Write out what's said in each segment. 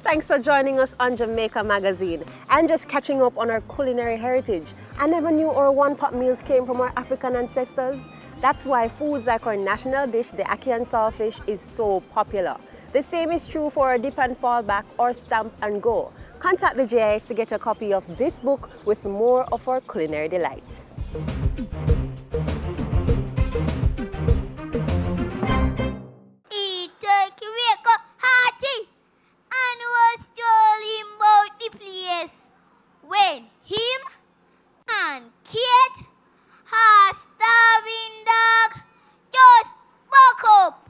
Thanks for joining us on Jamaica Magazine and just catching up on our culinary heritage. I never knew our one-pot meals came from our African ancestors. That's why foods like our national dish, the ackee and saltfish, is so popular. The same is true for our dip and fall back or stamp and go. Contact the JIS to get a copy of this book with more of our culinary delights. When him and Kate had starving dog just woke up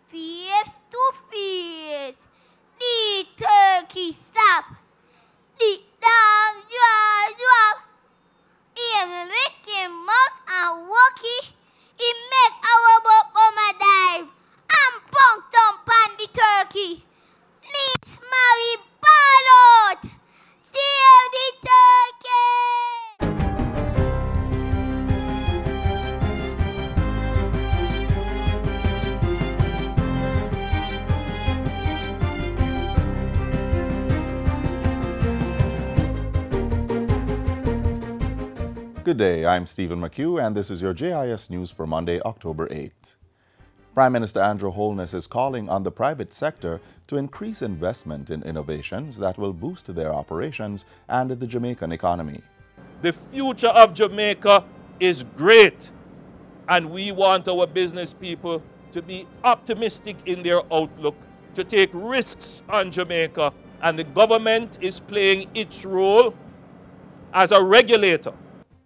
face to face. The turkey stopped. The dog drop. Him lick him mouth and walkie. He make our mama dive and punked up on the turkey. Let's marry ballot. Save the turkey! Good day, I'm Stephen McHugh, and this is your JIS News for Monday, October 8th. Prime Minister Andrew Holness is calling on the private sector to increase investment in innovations that will boost their operations and the Jamaican economy. The future of Jamaica is great, and we want our business people to be optimistic in their outlook, to take risks on Jamaica, and the government is playing its role as a regulator.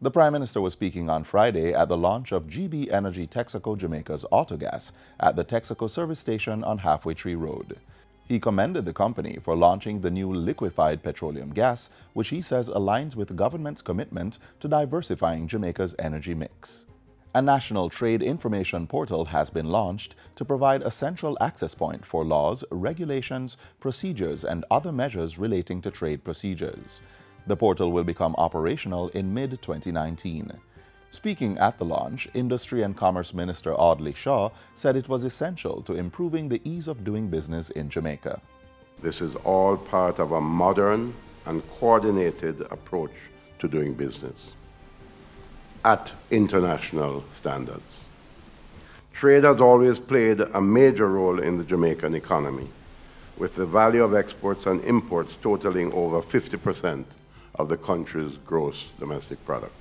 The Prime Minister was speaking on Friday at the launch of GB Energy Texaco Jamaica's Autogas at the Texaco service station on Halfway Tree Road. He commended the company for launching the new liquefied petroleum gas, which he says aligns with the government's commitment to diversifying Jamaica's energy mix. A national trade information portal has been launched to provide a central access point for laws, regulations, procedures, and other measures relating to trade procedures. The portal will become operational in mid-2019. Speaking at the launch, Industry and Commerce Minister Audley Shaw said it was essential to improving the ease of doing business in Jamaica. This is all part of a modern and coordinated approach to doing business at international standards. Trade has always played a major role in the Jamaican economy, with the value of exports and imports totaling over 50% of the country's gross domestic product.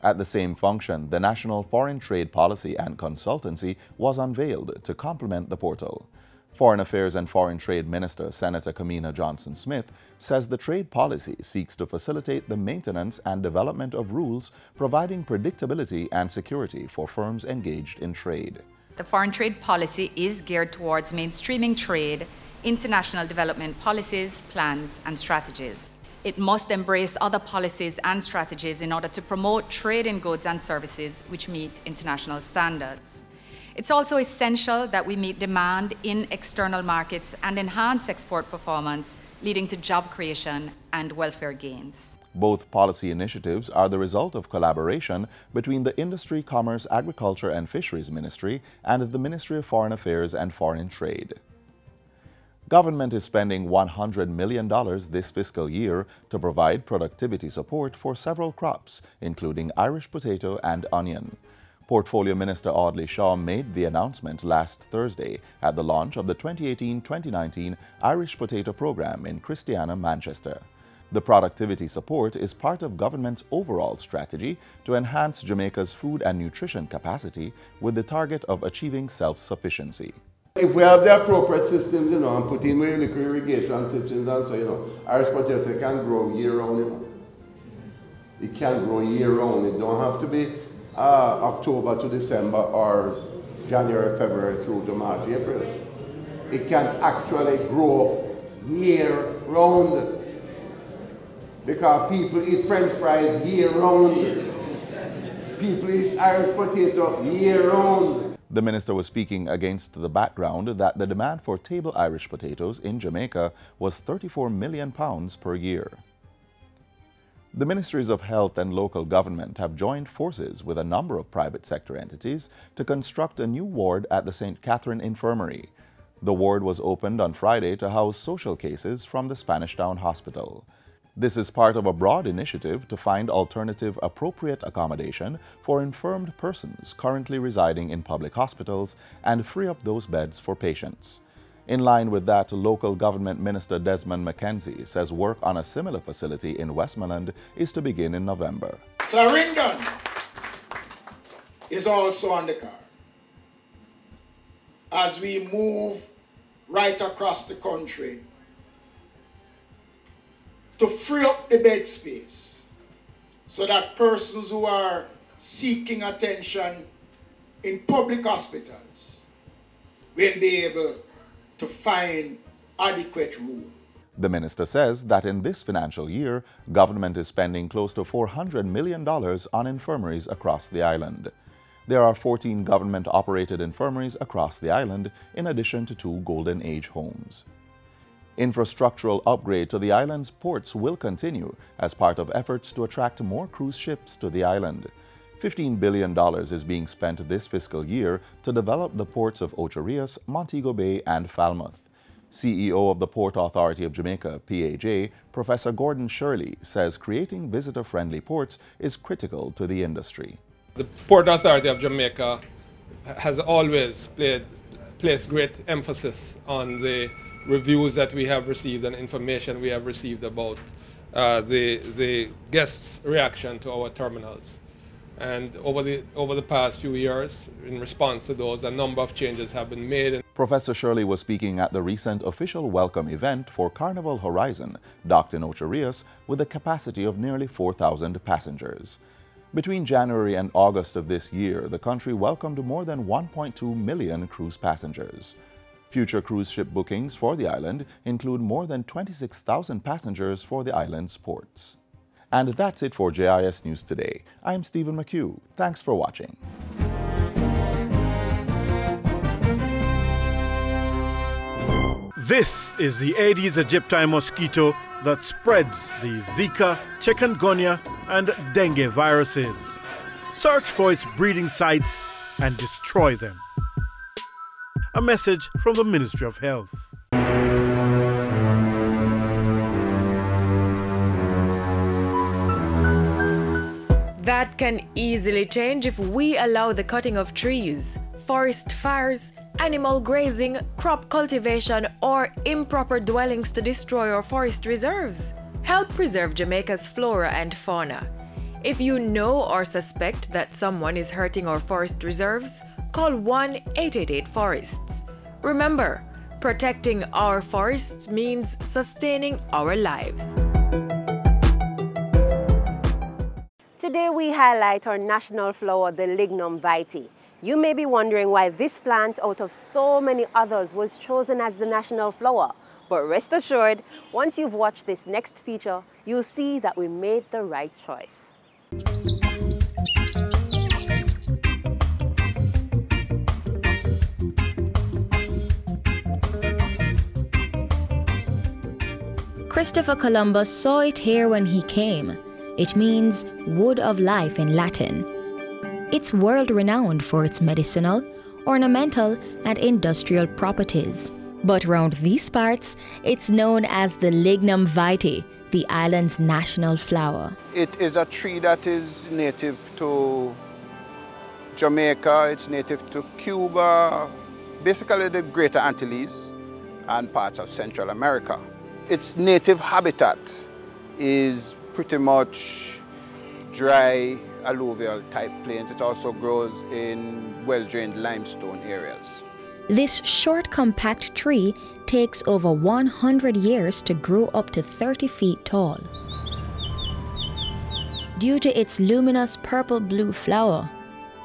At the same function, the National Foreign Trade Policy and Consultancy was unveiled to complement the portal. Foreign Affairs and Foreign Trade Minister Senator Kamina Johnson-Smith says the trade policy seeks to facilitate the maintenance and development of rules providing predictability and security for firms engaged in trade. The foreign trade policy is geared towards mainstreaming trade, international development policies, plans, and strategies. It must embrace other policies and strategies in order to promote trade in goods and services which meet international standards. It's also essential that we meet demand in external markets and enhance export performance, leading to job creation and welfare gains. Both policy initiatives are the result of collaboration between the Industry, Commerce, Agriculture and Fisheries Ministry and the Ministry of Foreign Affairs and Foreign Trade. Government is spending $100 million this fiscal year to provide productivity support for several crops, including Irish potato and onion. Portfolio Minister Audley Shaw made the announcement last Thursday at the launch of the 2018-2019 Irish Potato Program in Christiana, Manchester. The productivity support is part of government's overall strategy to enhance Jamaica's food and nutrition capacity with the target of achieving self-sufficiency. If we have the appropriate systems, and put in with liquid irrigation systems and so, Irish potato can grow year-round, It can grow year-round. It don't have to be October to December or January, February through to March, April. It can actually grow year-round because people eat French fries year-round. People eat Irish potato year-round. The minister was speaking against the background that the demand for table Irish potatoes in Jamaica was £34 million per year. The Ministries of Health and Local Government have joined forces with a number of private sector entities to construct a new ward at the St. Catherine Infirmary. The ward was opened on Friday to house social cases from the Spanish Town Hospital. This is part of a broad initiative to find alternative appropriate accommodation for infirmed persons currently residing in public hospitals and free up those beds for patients. In line with that, local government minister Desmond McKenzie says work on a similar facility in Westmoreland is to begin in November. Clarendon is also on the card. As we move right across the country to free up the bed space so that persons who are seeking attention in public hospitals will be able to find adequate room. The minister says that in this financial year, government is spending close to $400 million on infirmaries across the island. There are 14 government-operated infirmaries across the island, in addition to 2 Golden Age homes. Infrastructural upgrade to the island's ports will continue as part of efforts to attract more cruise ships to the island. $15 billion is being spent this fiscal year to develop the ports of Ocho Rios, Montego Bay, and Falmouth. CEO of the Port Authority of Jamaica, PAJ, Professor Gordon Shirley, says creating visitor-friendly ports is critical to the industry. The Port Authority of Jamaica has always placed great emphasis on the reviews that we have received and information we have received about the guests' reaction to our terminals. And over the past few years, in response to those, a number of changes have been made. Professor Shirley was speaking at the recent official welcome event for Carnival Horizon, docked in Ocho Rios, with a capacity of nearly 4,000 passengers. Between January and August of this year, the country welcomed more than 1.2 million cruise passengers. Future cruise ship bookings for the island include more than 26,000 passengers for the island's ports. And that's it for JIS News Today. I'm Stephen McHugh. Thanks for watching. This is the Aedes aegypti mosquito that spreads the Zika, chikungunya, and dengue viruses. Search for its breeding sites and destroy them. A message from the Ministry of Health. That can easily change if we allow the cutting of trees, forest fires, animal grazing, crop cultivation, or improper dwellings to destroy our forest reserves. Help preserve Jamaica's flora and fauna. If you know or suspect that someone is hurting our forest reserves, call 1-888-FORESTS. Remember, protecting our forests means sustaining our lives. Today we highlight our national flower, the Lignum vitae. You may be wondering why this plant, out of so many others, was chosen as the national flower. But rest assured, once you've watched this next feature, you'll see that we made the right choice. Christopher Columbus saw it here when he came. It means wood of life in Latin. It's world-renowned for its medicinal, ornamental, and industrial properties. But round these parts, it's known as the Lignum vitae, the island's national flower. It is a tree that is native to Jamaica, it's native to Cuba, basically the Greater Antilles and parts of Central America. Its native habitat is pretty much dry alluvial type plains. It also grows in well-drained limestone areas. This short, compact tree takes over 100 years to grow up to 30 feet tall. Due to its luminous purple-blue flower,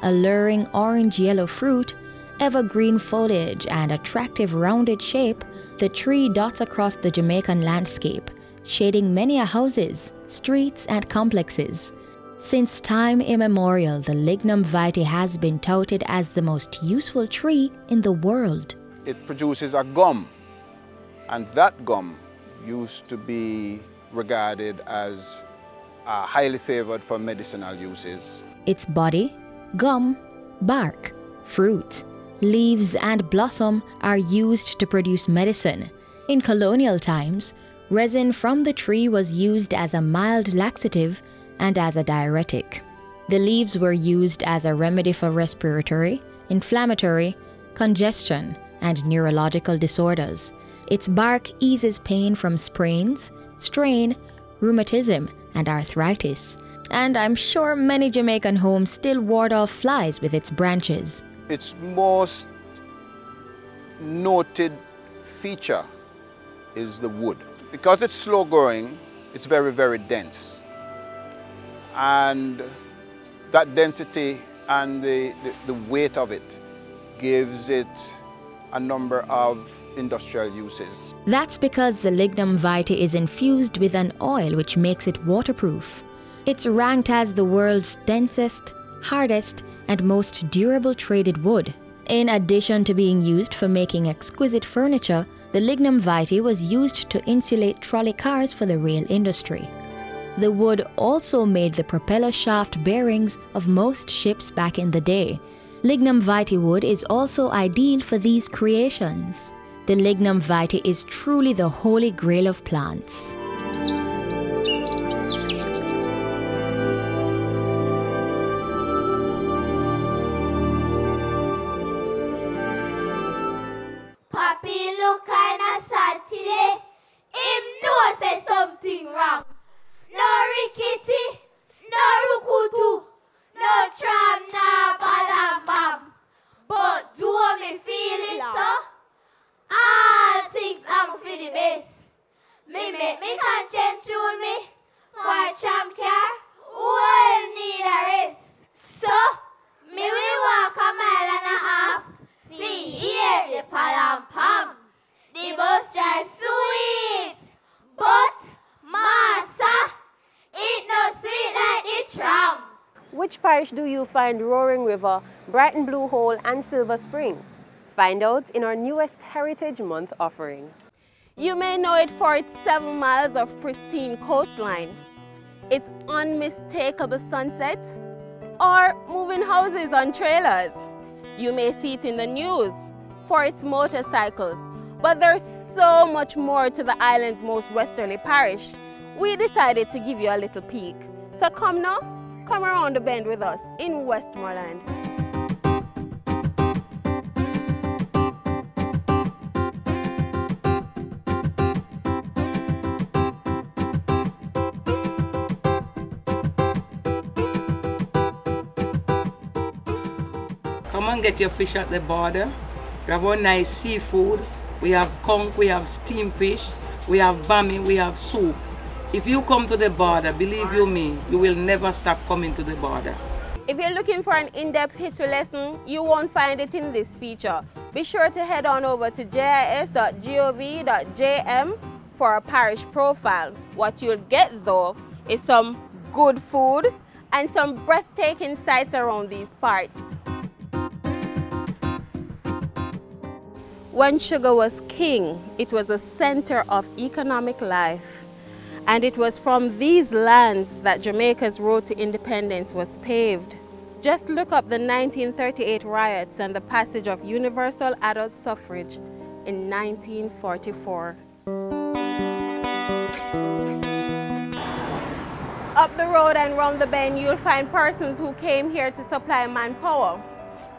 alluring orange-yellow fruit, evergreen foliage, and attractive rounded shape, the tree dots across the Jamaican landscape, shading many houses, streets, and complexes. Since time immemorial, the Lignum vitae has been touted as the most useful tree in the world. It produces a gum, and that gum used to be regarded as highly favored for medicinal uses. Its body, gum, bark, fruit, leaves, and blossom are used to produce medicine. In colonial times, resin from the tree was used as a mild laxative and as a diuretic. The leaves were used as a remedy for respiratory, inflammatory, congestion, and neurological disorders. Its bark eases pain from sprains, strain, rheumatism, and arthritis. And I'm sure many Jamaican homes still ward off flies with its branches. Its most noted feature is the wood. Because it's slow growing, it's very, very dense. And that density and the weight of it gives it a number of industrial uses. That's because the lignum vitae is infused with an oil which makes it waterproof. It's ranked as the world's densest, hardest, and most durable traded wood. In addition to being used for making exquisite furniture, the lignum vitae was used to insulate trolley cars for the rail industry. The wood also made the propeller shaft bearings of most ships back in the day. Lignum vitae wood is also ideal for these creations. The lignum vitae is truly the holy grail of plants. Papi look kinda sad today. Him know say something wrong. No rickety, no rukutu, no tram, no balam bam. But do me feel it so? All things I'm for the best. Me make me conscience rule me. For a tram car, we'll need a rest. So, me will walk a mile and a half. Fi hear the palam pam. The bus drives sweet, but massa, it no sweet like the tram. Which parish do you find Roaring River, Brighton Blue Hole, and Silver Spring? Find out in our newest Heritage Month offering. You may know it for its 7 miles of pristine coastline, its unmistakable sunset, or moving houses on trailers. You may see it in the news for its motorcycles, but there's so much more to the island's most westerly parish. We decided to give you a little peek. So come now, come around the bend with us in Westmoreland. Come and get your fish at the border. We have our nice seafood. We have conch, we have steamed fish, we have bami, we have soup. If you come to the border, believe you me, you will never stop coming to the border. If you're looking for an in-depth history lesson, you won't find it in this feature. Be sure to head on over to jis.gov.jm for a parish profile. What you'll get though is some good food and some breathtaking sights around these parts. When sugar was king, it was the center of economic life. And it was from these lands that Jamaica's road to independence was paved. Just look up the 1938 riots and the passage of universal adult suffrage in 1944. Up the road and round the bend, you'll find persons who came here to supply manpower.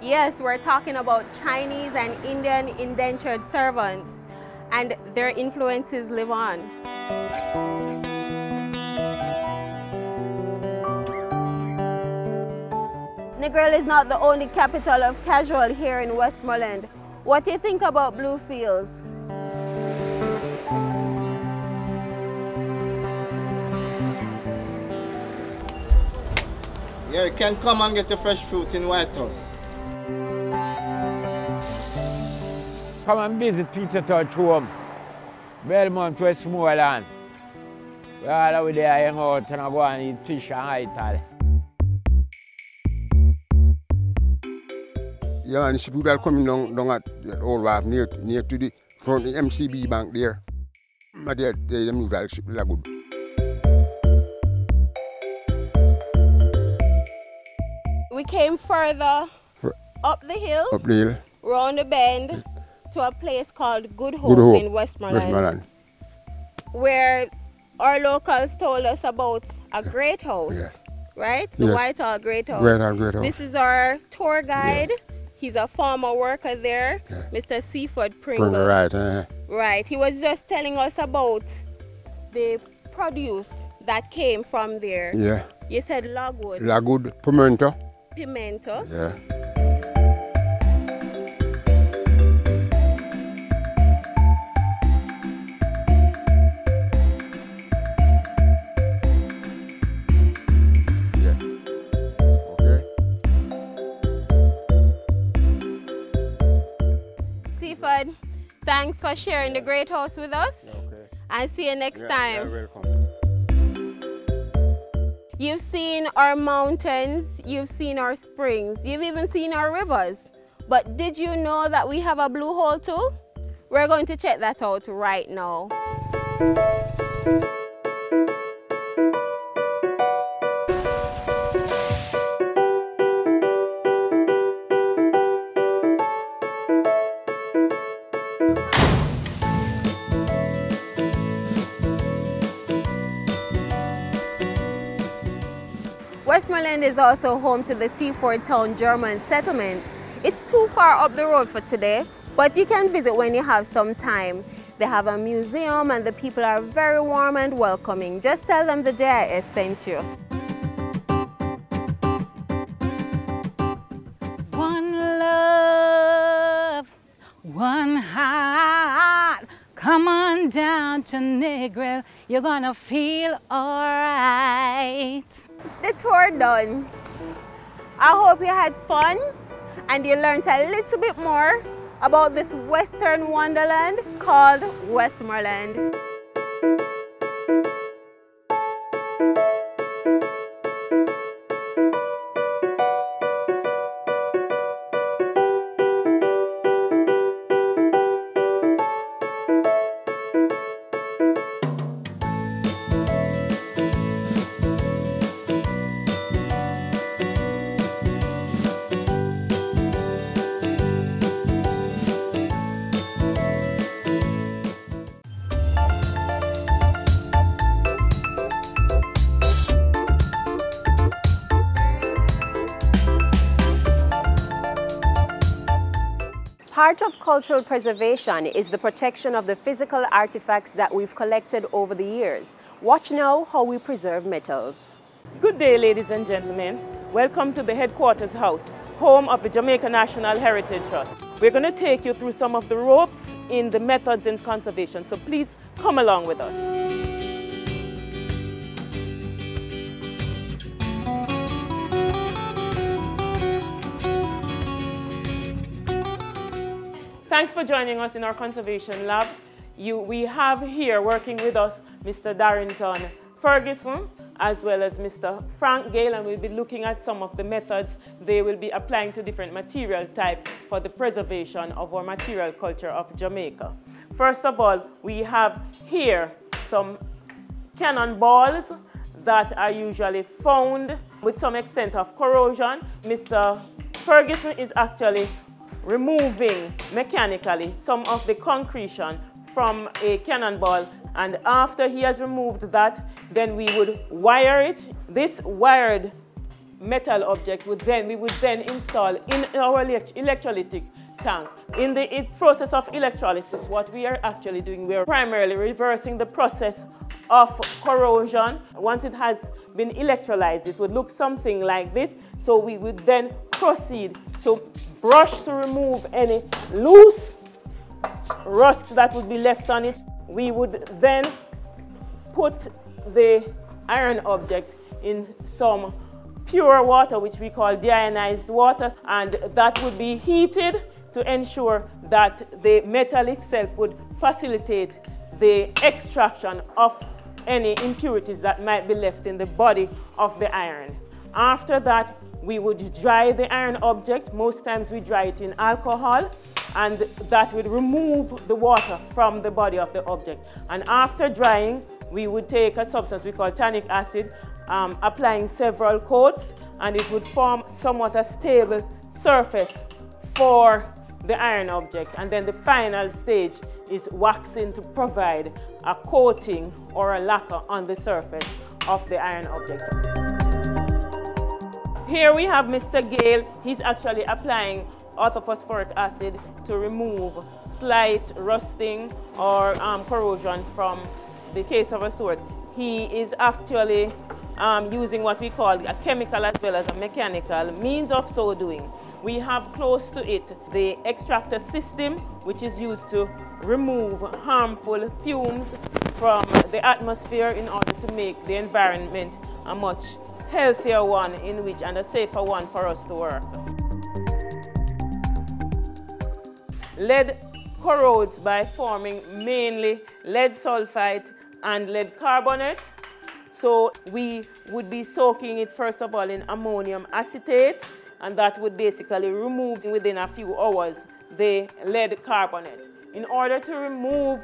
Yes, we're talking about Chinese and Indian indentured servants, and their influences live on. Negril is not the only capital of casual here in Westmoreland. What do you think about Bluefields? Yeah, you can come and get your fresh fruit in White House. Come and visit Peter Touch home, Belmont, Westmoreland. We're all over there hang out and I go and eat fish and Ital. Yeah, and people are coming down at the old wharf near to the front of the MCB bank there. But the move are good. We came further up the hill. Up the hill. round the bend to a place called Good Hope in Westmoreland, where our locals told us about a great house, right? The Whitehall Great House. Great House. This is our tour guide. He's a former worker there, Mr. Seaford Pringle. Right. He was just telling us about the produce that came from there. Yeah. You said logwood. Logwood, pimento. Pimento. Yeah. Seaford, thanks for sharing the Great House with us. And see you next time. You're welcome. You've seen our mountains, you've seen our springs, you've even seen our rivers. But did you know that we have a blue hole too? We're going to check that out right now. Westmoreland is also home to the Seaford Town German settlement. It's too far up the road for today, but you can visit when you have some time. They have a museum and the people are very warm and welcoming. Just tell them the JIS sent you. One love, one heart. Come on down to Negril, you're gonna feel alright. The tour done. I hope you had fun and you learned a little bit more about this Western wonderland called Westmoreland. Part of cultural preservation is the protection of the physical artifacts that we've collected over the years. Watch now how we preserve metals. Good day, ladies and gentlemen. Welcome to the Headquarters House, home of the Jamaica National Heritage Trust. We're going to take you through some of the ropes in the methods in conservation, so please come along with us. Thanks for joining us in our conservation lab. We have here working with us Mr. Darrington Ferguson as well as Mr. Frank Gale, and we'll be looking at some of the methods they will be applying to different material types for the preservation of our material culture of Jamaica. First of all, we have here some cannonballs that are usually found with some extent of corrosion. Mr. Ferguson is actually removing mechanically some of the concretion from a cannonball, and after he has removed that, then we would wire it. This wired metal object we would then install in our electrolytic tank. In the process of electrolysis, what we are actually doing, we are primarily reversing the process of corrosion. Once it has been electrolyzed, it would look something like this. So we would then proceed to brush to remove any loose rust that would be left on it. We would then put the iron object in some pure water, which we call deionized water, and that would be heated to ensure that the metal itself would facilitate the extraction of any impurities that might be left in the body of the iron. After that, we would dry the iron object. Most times we dry it in alcohol, and that would remove the water from the body of the object. And after drying, we would take a substance we call tannic acid, applying several coats, and it would form somewhat a stable surface for the iron object, and then the final stage is waxing to provide a coating or a lacquer on the surface of the iron object. Here we have Mr. Gale. He's actually applying orthophosphoric acid to remove slight rusting or corrosion from the case of a sword. He is actually using what we call a chemical as well as a mechanical means of so doing. We have close to it the extractor system, which is used to remove harmful fumes from the atmosphere in order to make the environment a much healthier one in which and a safer one for us to work. Lead corrodes by forming mainly lead sulfide and lead carbonate. So we would be soaking it first of all in ammonium acetate, and that would basically remove within a few hours the lead carbonate. In order to remove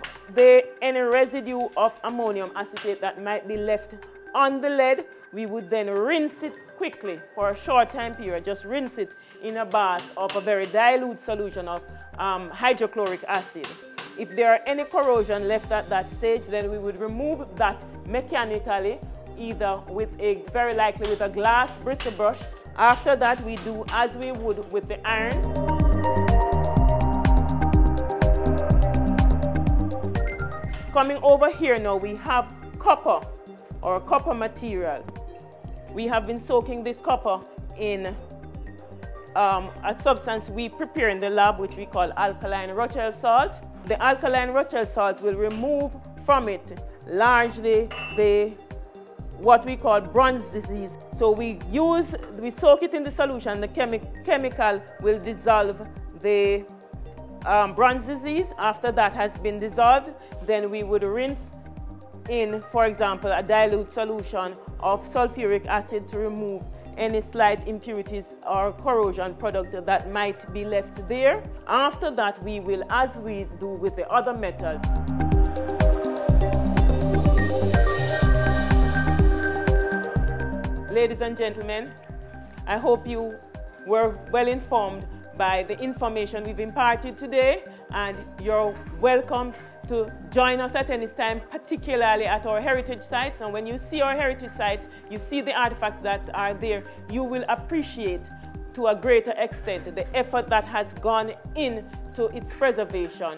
any residue of ammonium acetate that might be left on the lead, we would then rinse it quickly for a short time period. Just rinse it in a bath of a very dilute solution of hydrochloric acid. If there are any corrosion left at that stage, then we would remove that mechanically, either very likely with a glass bristle brush. After that, we do as we would with the iron. Coming over here now, we have copper or copper material. We have been soaking this copper in a substance we prepare in the lab, which we call alkaline Rochelle salt. The alkaline Rochelle salt will remove from it largely what we call bronze disease. So we soak it in the solution. The chemical will dissolve the bronze disease. After that has been dissolved, then we would rinse in, for example, a dilute solution of sulfuric acid to remove any slight impurities or corrosion product that might be left there. After that, we will, as we do with the other metals, ladies and gentlemen, I hope you were well informed by the information we've imparted today, and you're welcome to join us at any time, particularly at our heritage sites. And when you see our heritage sites, you see the artifacts that are there, you will appreciate to a greater extent the effort that has gone into its preservation.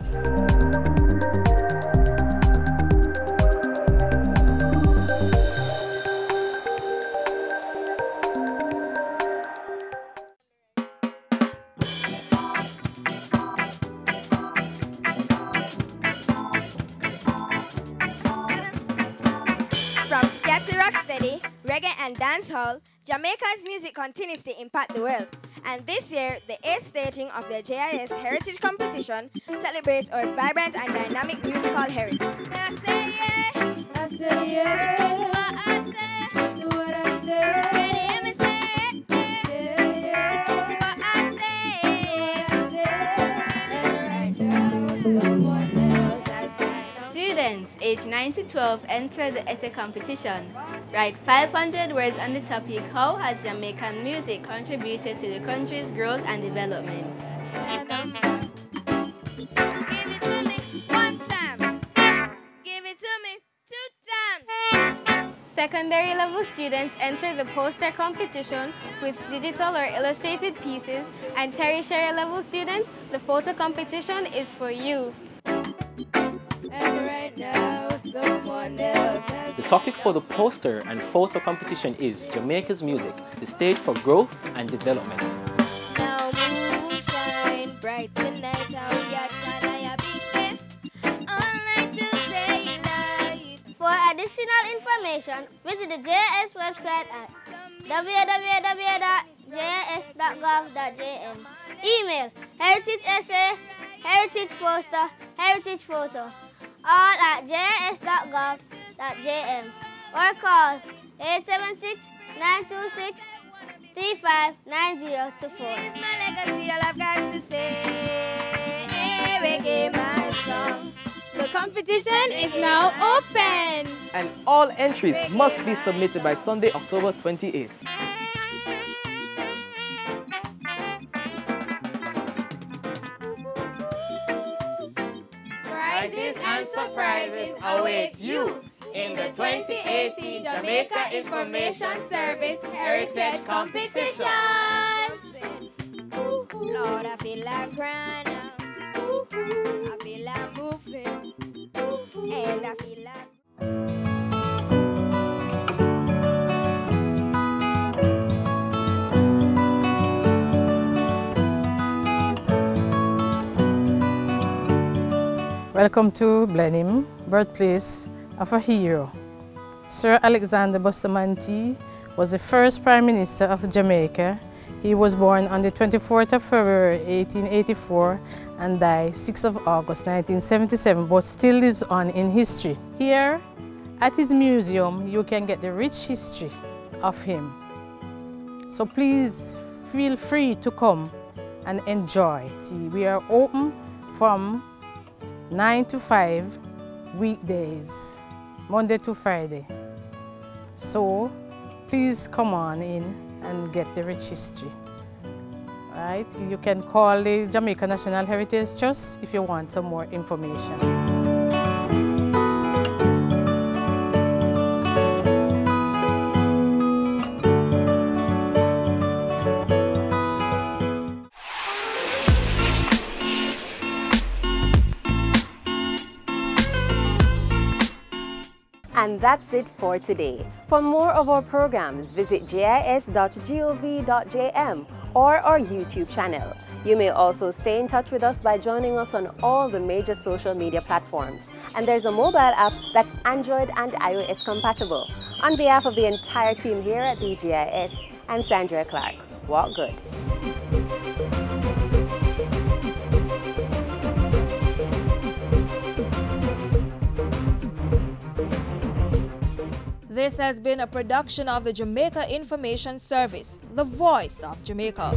Reggae and dancehall, Jamaica's music continues to impact the world. And this year, the 8th staging of the JIS Heritage Competition celebrates our vibrant and dynamic musical heritage. I say yeah, I say yeah, what I say, do what I say. Can you hear me say yeah, yeah, it's what I say, and right now someone else has died. Students aged 9 to 12 enter the essay competition. Write 500 words on the topic, how has Jamaican music contributed to the country's growth and development? Give it to me 1 time. Give it to me 2 times. Secondary level students enter the poster competition with digital or illustrated pieces, and tertiary level students, the photo competition is for you. And right now, someone else has. The topic for the poster and photo competition is Jamaica's music, the stage for growth and development. Now moonshine, bright tonight, how we are trying to be all night till daylight. For additional information, visit the JIS website at www.jis.gov.jm. Email heritage essay, heritage poster, heritage photo, all at jis.gov.jm, or call 876-926-359024. It's my legacy, all I've got to say. Reggae my song. The competition is now open. And all entries must be submitted by Sunday, October 28th. Prizes and surprises await you in the 2018 Jamaica Information Service Heritage Competition. Lord, I feel like crying now. I feel like moving. And I feel like... Welcome to Blenheim, birthplace of a hero. Sir Alexander Bustamante was the first Prime Minister of Jamaica. He was born on the 24th of February 1884 and died 6th of August 1977, but still lives on in history. Here at his museum, you can get the rich history of him. So please feel free to come and enjoy. We are open from 9 to 5 weekdays, Monday to Friday. So please come on in and get the rich history. Right? You can call the Jamaica National Heritage Trust if you want some more information. And that's it for today. For more of our programs, visit jis.gov.jm or our YouTube channel. You may also stay in touch with us by joining us on all the major social media platforms. And there's a mobile app that's Android and iOS compatible. On behalf of the entire team here at DGIS, I'm Sandra Clark. Walk good. This has been a production of the Jamaica Information Service, the voice of Jamaica.